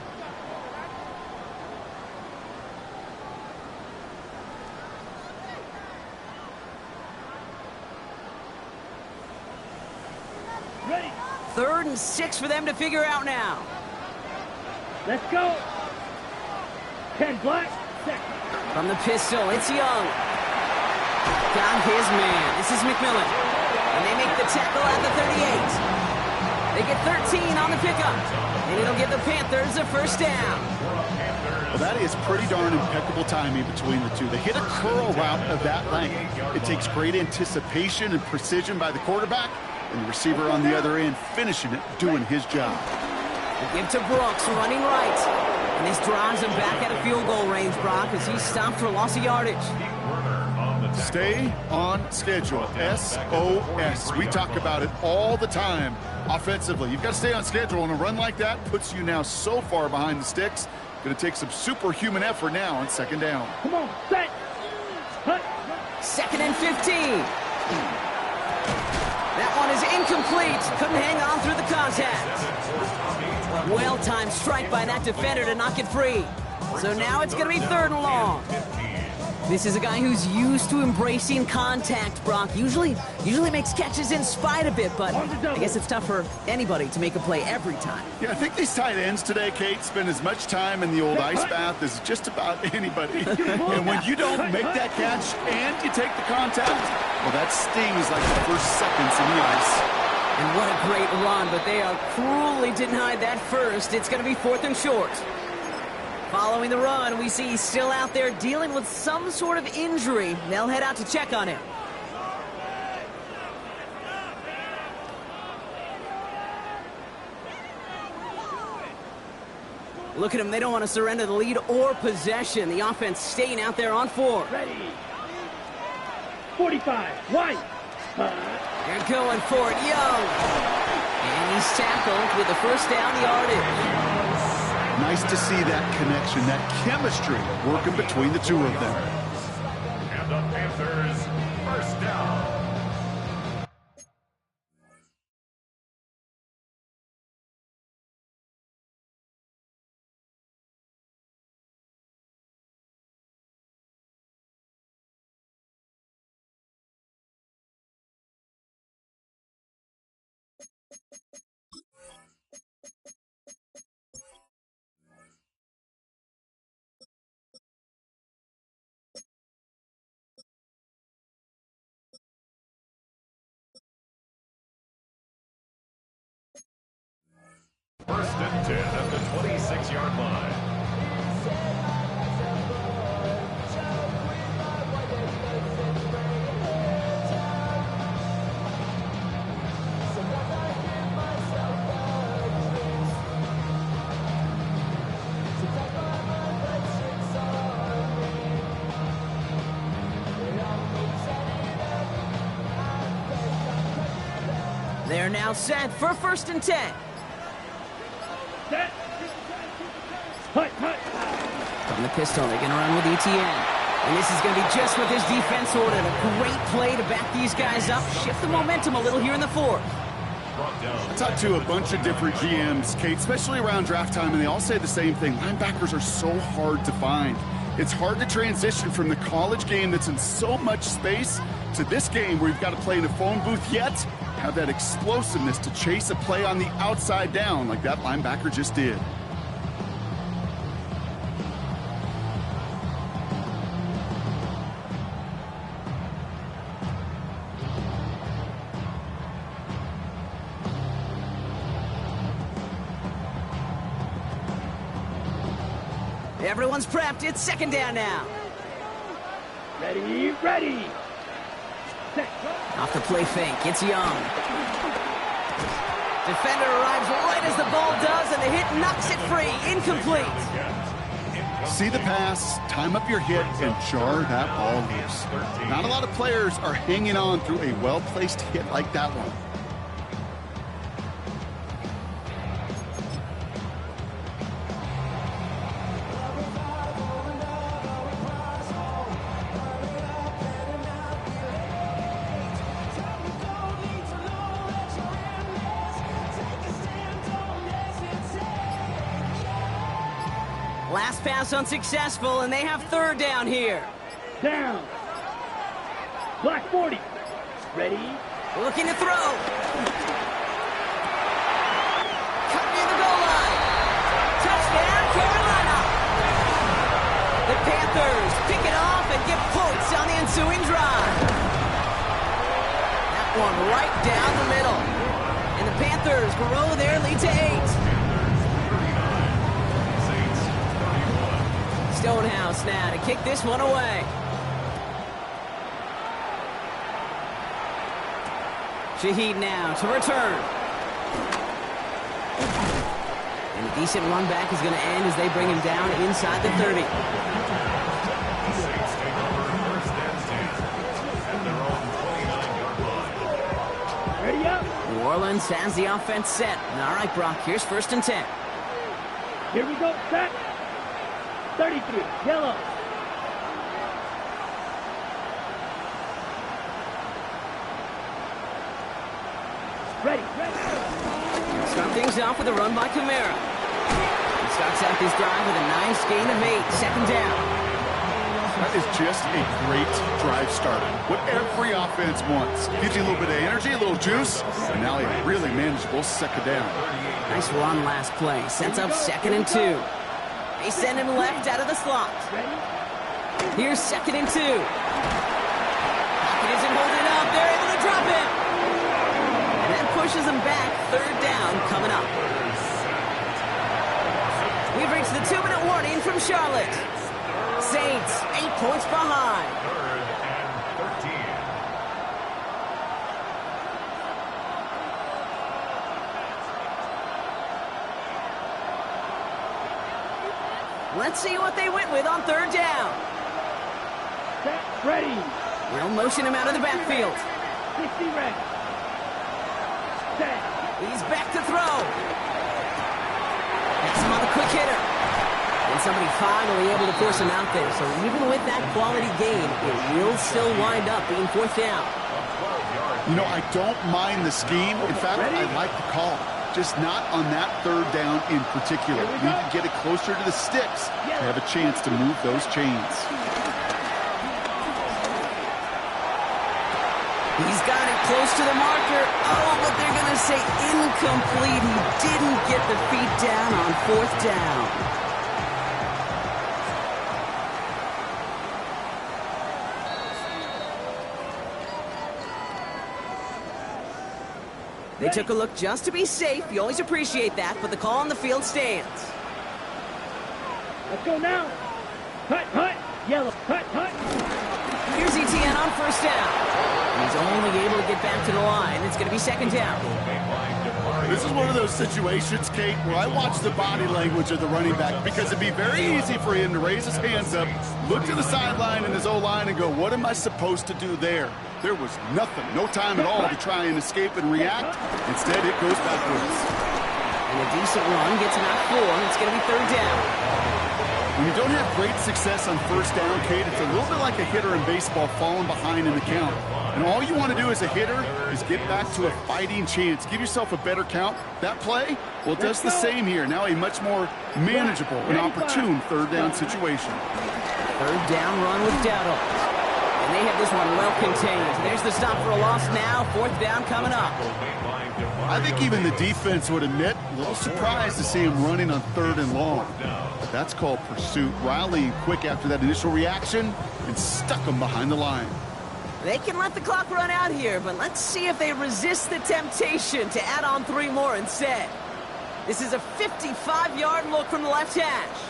Speaker 5: Ready.
Speaker 2: 3rd and 6 for them to figure out now.
Speaker 5: Let's go. 10 black. Set.
Speaker 2: From the pistol, it's Young. Got his man. This is McMillan. And they make the tackle at the 38. They get 13 on the pickup. And it'll give the Panthers a first down.
Speaker 4: Well, that is pretty darn impeccable timing between the two. They hit a curl route of that length. It takes great anticipation and precision by the quarterback, and the receiver on the other end finishing it, doing his job.
Speaker 2: They give to Brooks, running right. And this drives him back out of field goal range, Brock, as he's stopped for loss of yardage.
Speaker 4: Stay on schedule. SOS. We talk about it all the time offensively. You've got to stay on schedule, and a run like that puts you now so far behind the sticks. Going to take some superhuman effort now on second down.
Speaker 5: Come on. Set. Hut.
Speaker 2: 2nd and 15. That one is incomplete. Couldn't hang on through the contact. Well-timed strike by that defender to knock it free. So now it's going to be 3rd and long. This is a guy who's used to embracing contact, Brock. Usually makes catches in spite of it, but I guess it's tough for anybody to make a play every time.
Speaker 4: Yeah, I think these tight ends today, Kate, spend as much time in the old ice bath as just about anybody. And when you don't make that catch and you take the contact, well, that stings like the first seconds in the ice.
Speaker 2: And what a great run, but they are cruelly denied that first. It's going to be 4th and short. Following the run, we see he's still out there dealing with some sort of injury. They'll head out to check on him. Look at him. They don't want to surrender the lead or possession. The offense staying out there on 4.
Speaker 5: Ready. 45. White.
Speaker 2: They're going for it, Young. And he's tackled with the first down yardage.
Speaker 4: Nice to see that connection, that chemistry working between the two of them.
Speaker 3: And the Panthers, first down. First and 10 at the 26-yard line.
Speaker 2: They're now set for 1st and 10.
Speaker 5: Set. Hut, hut.
Speaker 2: From the pistol, they're going to run with ETN. And this is going to be just what this defense ordered. A great play to back these guys up, shift the momentum a little here in the fourth.
Speaker 4: I talked to a bunch of different GMs, Kate, especially around draft time, and they all say the same thing. Linebackers are so hard to find. It's hard to transition from the college game that's in so much space to this game where you've got to play in a phone booth, yet have that explosiveness to chase a play on the outside down like that linebacker just did.
Speaker 2: Everyone's prepped. It's second down now.
Speaker 5: Ready, ready. Set.
Speaker 2: Off the play fake. It's Young. Defender arrives right as the ball does, and the hit knocks it free. Incomplete.
Speaker 4: See the pass, time up your hit, and jar that ball loose. Not a lot of players are hanging on through a well-placed hit like that one.
Speaker 2: Last pass unsuccessful, and they have third down here.
Speaker 5: Down. Black 40. Ready.
Speaker 2: Looking to throw. Cut near the goal line. Touchdown, Carolina. The Panthers pick it off and get points on the ensuing drive. That one right down the middle. And the Panthers grow their lead to 8. Stonehouse now to kick this one away. Shaheed now to return. And a decent run back is going to end as they bring him down inside the 30.
Speaker 3: Saints take over first and 10 at their own 29-yard line.
Speaker 5: Ready up.
Speaker 2: New Orleans has the offense set. All right, Brock, here's first and 10.
Speaker 5: Here we go. Set. 33. Yellow. Ready. Ready.
Speaker 2: Start things off with a run by Kamara. He starts out this drive with a nice gain of 8. Second down.
Speaker 4: That is just a great drive starter. What every offense wants. Gives you a little bit of energy, a little juice, and now a really manageable second down.
Speaker 2: Nice run last play. Sets up second and 2. They send him left out of the slot. Here's second and 2. Pocket isn't holding up. They're able to drop it. And that pushes them back. Third down coming up. We've reached the 2-minute warning from Charlotte. Saints 8 points behind.
Speaker 3: Third and 13.
Speaker 2: Let's see what they went with on third down.
Speaker 5: Set. Ready.
Speaker 2: They'll motion him out of the backfield.
Speaker 5: 60 ready. Set.
Speaker 2: He's back to throw. That's him on the quick hitter. And somebody finally able to force him out there. So even with that quality gain, it will still wind up being fourth down.
Speaker 4: You know, I don't mind the scheme. In fact, I like the call. Just not on that third down in particular. You need to get it closer to the sticks to have a chance to move those chains.
Speaker 2: He's got it close to the marker. Oh, but they're going to say incomplete. He didn't get the feet down on fourth down. They took a look just to be safe. You always appreciate that, but the call on the field stands.
Speaker 5: Let's go now. Cut, cut. Yellow. Cut, cut.
Speaker 2: Here's ETN on first down. And he's only able to get back to the line. It's going to be second down.
Speaker 4: This is one of those situations, Kate, where I watch the body language of the running back because it'd be very easy for him to raise his hands up, look to the sideline and his O-line and go, what am I supposed to do there? There was nothing, no time at all to try and escape and react. Instead, it goes backwards.
Speaker 2: And a decent run gets him out 4. It's going to be third down.
Speaker 4: When you don't have great success on first down, Kate, it's a little bit like a hitter in baseball falling behind in the count. And all you want to do as a hitter is get back to a fighting chance. Give yourself a better count. That play, well, it does the same here. Now a much more manageable and opportune third down situation.
Speaker 2: Third down run with Dowdle. And they have this one well contained. There's the stop for a loss now. Fourth down coming up.
Speaker 4: I think even the defense would admit, a little surprised to see him running on third and long. But that's called pursuit. Rallying quick after that initial reaction and stuck him behind the line.
Speaker 2: They can let the clock run out here, but let's see if they resist the temptation to add on 3 more instead. This is a 55-yard look from the left hash.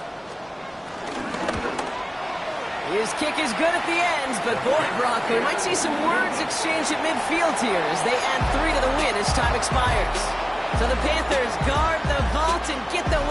Speaker 2: His kick is good at the ends, but boy, Brock, we might see some words exchanged at midfield here as they add 3 to the win as time expires. So the Panthers guard the vault and get the win.